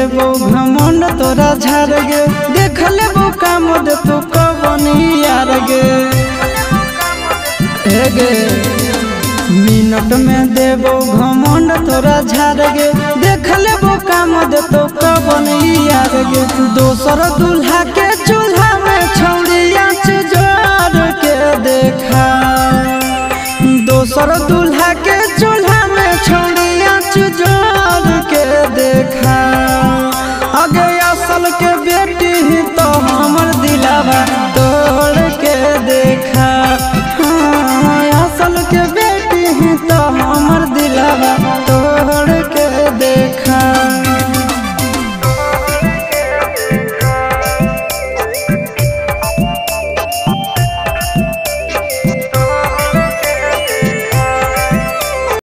देबो घमंड तोरा झाड़ गे देख लेबो काम दे तू कवन यार गे मिनट में देबो घमंड तोरा झाड़ गे देख लेबो काम दे तू कवन यार गे दोसर दूल्हा के चूल्हा में छौड़िया जोड़ के देखा दोसर दूल्हा के चूल्हा में छौड़िया जोड़ के देखा आगे असल के बेटी ही तो हमर दिलावा तोड़ के देखा हाँ, असल के बेटी ही तो हमर दिलावा